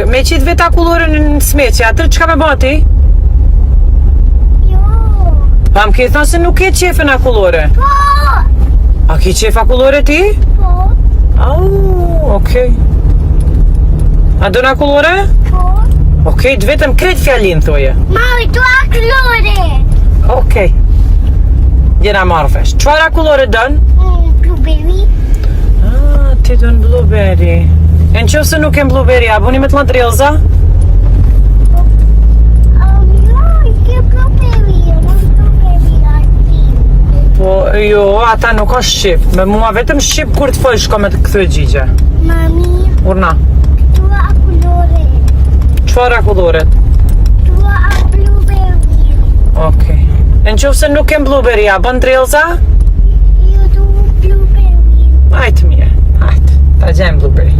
me qitë veta kulore në smeqe, atër çka me bati? Jo. Pa më ke thënë se nuk ke qefën a kulore? Po. A ke qefa kulore ti? Po. Au, okej. A do na kulore? Po. Okej, të vetëm kretë fjallin, thoje. Mami, tu a kulore. Okej. Jena marrë vesh. Çfarë kulore dën? Blueberry. Ah, ti dën blueberry. E në qofë se nuk e në blueberry, a buni me të ladrilza? Jo, I ke blueberry. Po, jo, ata nuk është shqip. Me mua vetëm shqip kur të fol shko me të këthy gjigje. Mami, Urna. tu a kulore. Çfarë kulloret? Tu a blueberry. Okej. E në qofë se nuk e në blueberry, a bën drilza? Jo, tu blueberry. Hajtë mirë, hajtë. Ta gjem blueberry.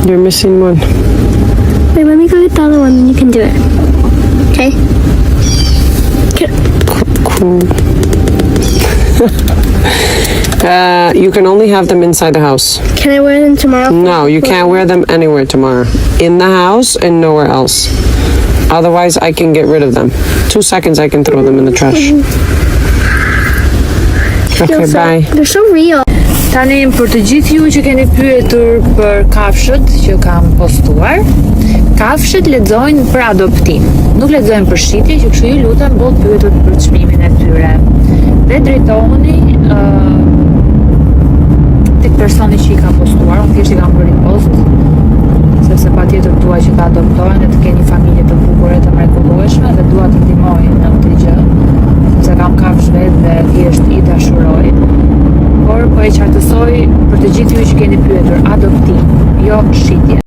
You're missing one. Wait, let me go get the other one and you can do it. Okay? Cool. You can only have them inside the house. Can I wear them tomorrow? No, you can't wear them anywhere tomorrow. In the house and nowhere else. Otherwise, I can get rid of them. 2 seconds, I can throw them in the trash. Okay, bye. They're so real. Tani për të gjithë ju që keni pyetur për kafshët që kam postuar, kafshët lexojnë për adoptim. Nuk lexojnë për shitje, që kështu ju lutem bëu pyetur për çmimin e tyre. Dhe drejtohuni tek personi që I ka postuar, unë thjesht I kam bërë post, sepse patjetër dua që ta adoptojnë dhe të keni familje të bukur e të mrekullueshme dhe dua të ndihmoj në këtë gjë, sepse kam kafshë vetë dhe thjesht I dashuroj. Por po e qartësoj për të gjithë ju që keni pyetur, adoptim, jo shitje.